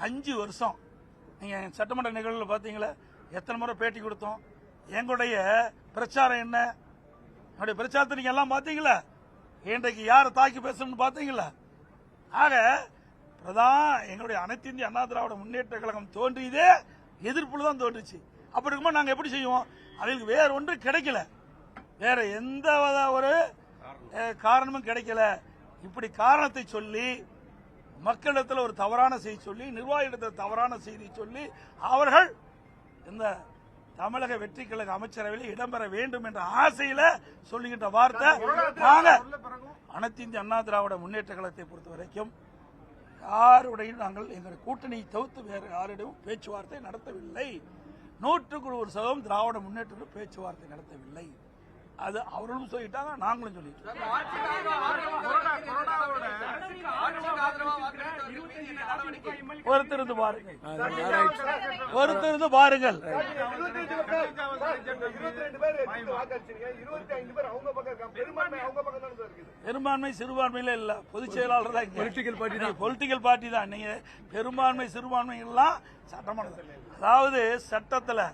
5 வருஷம் நீங்க சட்டமன்ற நிகழ்வுல பாத்தீங்களா, எத்தனை முறை பேட்டி கொடுத்தோம். எங்களுடைய பிரச்சாரம் என்ன, என்னுடைய பிரச்சாரத்தை நீங்க எல்லாம் பாத்தீங்களா, இன்றைக்கு யாரை தாக்கி பேசணும்னு பாத்தீங்களா. ஆக எங்களுடைய அனைத்து இந்திய அண்ணா திராவிட முன்னேற்ற கழகம் தோன்றியதே எதிர்ப்புல தான் தோன்றுச்சு. அப்படி இருக்கும்போது நாங்க எப்படி செய்வோம், அதுக்கு வேற ஒன்று கிடைக்கல, வேற எந்த ஒரு காரணமும் கிடைக்கல. இப்படி காரணத்தை சொல்லி மக்களிடத்தில் ஒரு தவறான செய்தி சொல்லி, நிர்வாகியிடத்தில் தவறான செய்தி சொல்லி, அவர்கள் இந்த தமிழக வெற்றி கழக அமைச்சரவையில் இடம்பெற வேண்டும் என்ற ஆசையில சொல்லுகின்ற வார்த்தை. நாங்க அனைத்து இந்திய அண்ணா திராவிட முன்னேற்ற கழகத்தை பொறுத்த வரைக்கும் யாருடையும் நாங்கள் எங்கள் கூட்டணியை தவிர்த்து வேறு யாரிடமும் பேச்சுவார்த்தை நடத்தவில்லை. 100% திராவிட முன்னேற்ற பேச்சுவார்த்தை நடத்தவில்லை. அது அவர்களும் சொல்லிட்டாங்க, நாங்களும் சொல்லிட்டோம். பொறுத்திருந்து பாருங்கள், பொறுத்திருந்து பாருங்கள். பெரும்பான்மை சிறுபான்மையில இல்ல, பொதுச் செயலாளர் தான், பொலிட்டிக்கல் பார்ட்டி தான். நீங்க பெரும்பான்மை சிறுபான்மை எல்லாம் சட்டமன்ற, அதாவது சட்டத்துல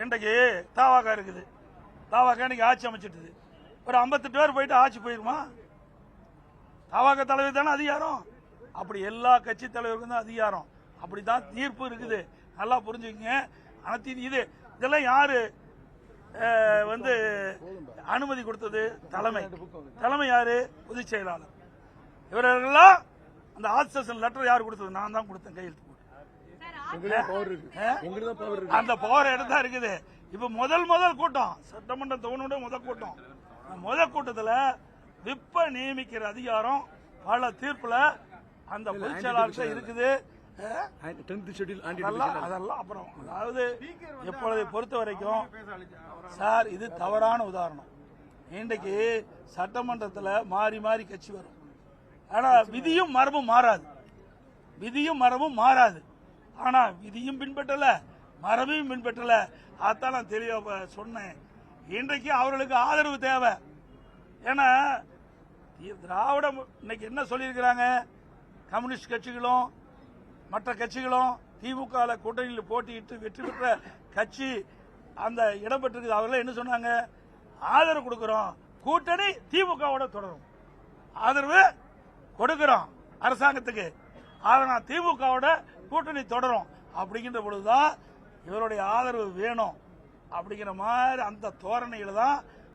இன்றைக்கு தாவாக்கா இருக்குது, தாவாக்கா இன்னைக்கு ஆட்சி அமைச்சிட்டு ஒரு 58 பேர் போயிட்டு ஆட்சி போயிருமா? தாவாக்கா தலைவர் தானே அதிகாரம். அப்படி எல்லா கட்சி தலைவருக்கும் தான் அதிகாரம். அப்படிதான் தீர்ப்பு இருக்குது, நல்லா புரிஞ்சுக்கங்க. அனைத்து இதெல்லாம் யாரு அனுமதி கொடுத்தது? தலைமை யாரு? பொதுச் செயலாளர். இவர்களெல்லாம் அந்த ஆக்சன் லெட்டர் யாரு கொடுத்தது? நான் தான் கொடுத்தேன், கையெழுத்து போட்டு. அந்த பவர் எடுத்தா இருக்குது. இப்ப முதல் கூட்டம் சட்டமன்ற முதல் கூட்டம், முதல் கூட்டத்தில் விப்ப நியமிக்கிற அதிகாரம் பல தீர்ப்புல அந்த பொதுச் செயலாளர் இருக்குது. அதெல்லாம் அப்புறம், அதாவது எப்பொழுதை பொறுத்த வரைக்கும் சார், இது தவறான உதாரணம். இன்றைக்கு சட்டமன்றத்தில் மாறி மாறி கட்சி வரும், ஆனா விதியும் மரபும் மாறாது, விதியும் மரபும் மாறாது. ஆனா விதியும் பின்பற்றல, மரபையும் பின்பற்றல. அதான் நான் தெளிவா சொன்னேன். இன்றைக்கு அவர்களுக்கு ஆதரவு தேவை. ஏன்னா திராவிடம் இன்னைக்கு என்ன சொல்லியிருக்கிறாங்க, கம்யூனிஸ்ட் கட்சிகளும் மற்ற கட்சிகளும் திமுக கூட்டணியில் போட்டியிட்டு வெற்றி பெற்ற கட்சி அந்த இடம் பெற்றிருக்கு. அவர்கள் என்ன சொன்னாங்க, ஆதரவு கொடுக்கிறோம், கூட்டணி திமுகவோட தொடரும், ஆதரவு கொடுக்கிறோம் அரசாங்கத்துக்கு, அதனால் திமுகவோட கூட்டணி தொடரும். அப்படிங்கிற பொழுதுதான் இவருடைய ஆதரவு வேணும் அப்படிங்கிற மாதிரி அந்த தோரணையில தான்